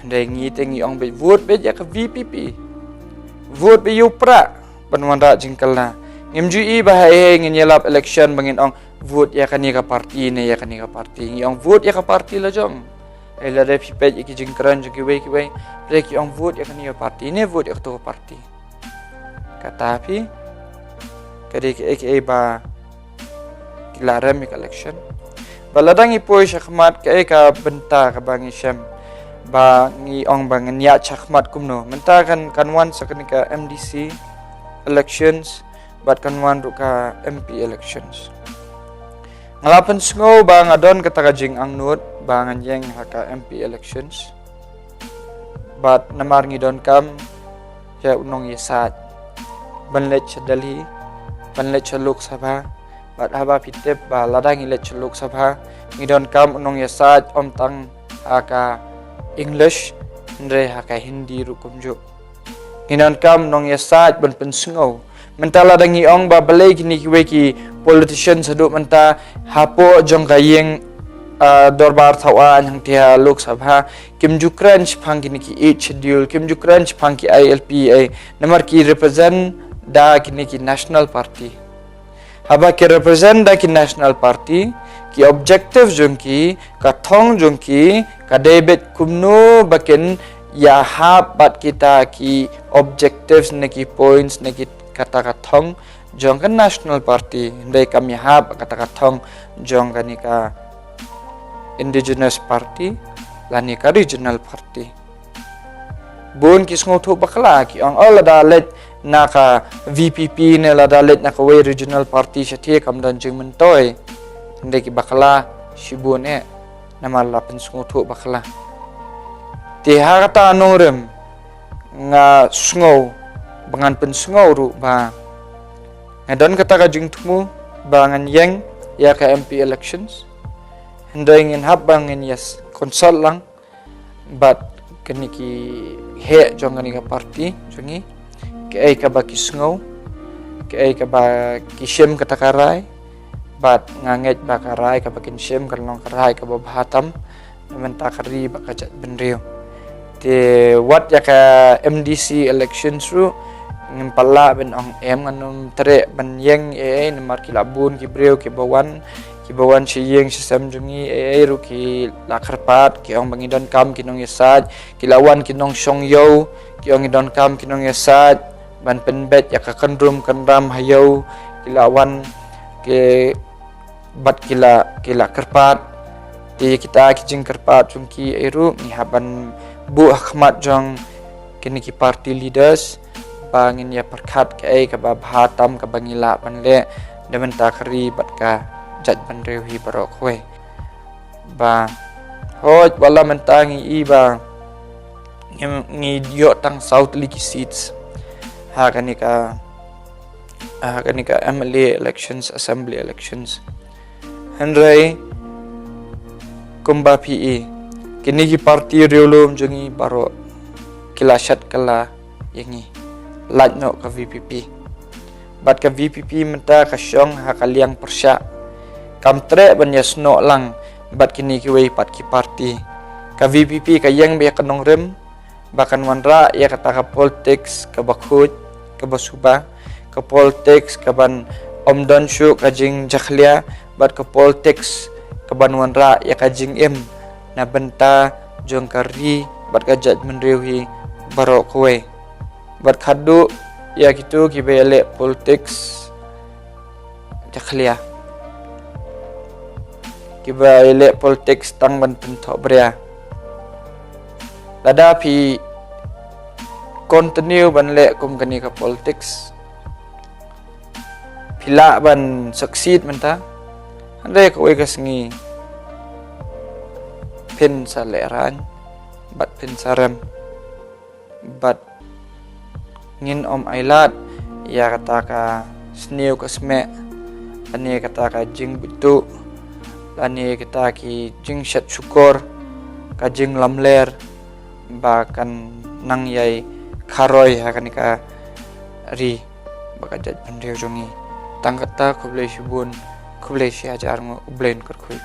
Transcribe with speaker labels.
Speaker 1: Handai ngi tengi ong be vote be ya ka VPP. Vote be yu Prah banwan ra Jingkylla. Ngimju ba hai ngin yelap election bangin ong vote ya ka ni ka party ne ya ka ni ka party. Ngi ong vote ya ka party la jong. Ai la re pipet iki jingkran jong ki wei break ong vote ya ka ni ka party ne vote ya ka party. Katapi kadi ke ba kilarem election. Baladang ipoy syakmat ka benta ka bangi syam ba ngi ong bangen ya chakmat kumno menta kan kanwan sakanika MDC elections bat kanwan ruka MP elections ngalapan sngo ba ngadon katakajing ang nut ba nganjeng Haka MP elections bat namar ngi don kam ya unong yesat banlet chadali banlet chaluk sabha bat haba pitep ba ladang ilet chaluk sabha ngi don kam unong yesat om tang Haka English andre Haka Hindi rukumjo nginan kam nong yasat ban pensngau mentala dangi ong ba balai kini ki politician saduk menta hapo jong kayeng dorbar thawan hang tia lok sabha kimju crunch phang kini ki 8 schedule kimju crunch phang ki ILPA namar ki represent da kini ki national party haba ki represent da ki national party ki objective jongki ka thong jongki ka debit kumno baken ya hab bat kita ki objectives ne ki points ne ki kata ka thong jong ka national party ndai kam ya hab kata ka thong jong ka ni ka indigenous party lani ka regional party bon ki sngo tho bakla ki ang all da let Naka VPP ne la da let Naka way regional party shathi kam dan jing mentoy ndai ki bakla shibun namal la pensngo tho bakla ti harata norem nga sngo bangan pensngo ru ba ngadon kata ka jing tumu bangan yang ya ka MP elections handai ngin hab bangin yes consult lang but kani ki he jong ni ka party jongi ke ka ba kisngo ke ka ba kisem kata karai bat nganget bakarai ka bakin syem kalong karai ka bahatam menta kari bakajat benrio te wat ya ka MDC elections ru ngimpala ben ong nganum tre ban yeng namar kilabun ki breu ki bawan si yeng sistem jungi ru ki lakarpat ki ong bangidon kam kinong yasad kilawan kinong syongyo ki ong idon kam kinong yasad ban penbet ya ka kandrum kandram hayau kilawan ke bat kila kerpat ti kita kijing kerpat jungki eru ni haban bu ahmad jong kini ki party leaders bangin ya perkat ke ka bahatam ka bangila panle demen takri bat ka jat banrewi barok we ba hoj wala mentangi iba ngi dio tang south league seats ha kanika MLA elections assembly elections Henry kumba PE kini ki parti riolum jungi baro kilasat kala yangi latno ka VPP bat ka VPP menta ka syong hakaliang persya kam tre ban yasno lang bat kini ki wei pat ki parti ka VPP ka yang be kanong rem bakan wanra ya kata ka politics ka bakhut ka basuba ka politics ka ban omdon shu ka jing jakhlia bat ka politics ka ban wanra ya ka jing em na benta jong kari bat ka jat menrewi baro kowe bat khadu ya gitu ki bele politics jakhlia ki bele politics tang ban pentok bria lada pi continue ban le kum kani ka politics pila ban succeed menta ande ko ka sengi pin sa leran bat pin sarem bat ngin om ailat ya kata ka snew ka sme ani kata ka jing butu ani kata ki jing shat syukur ka jing lamler bahkan nang yai kharoi hakan ka ri bakajat pandeu jongi tangkata kublai shibun kublai shi ajar ngo ublain kar khoi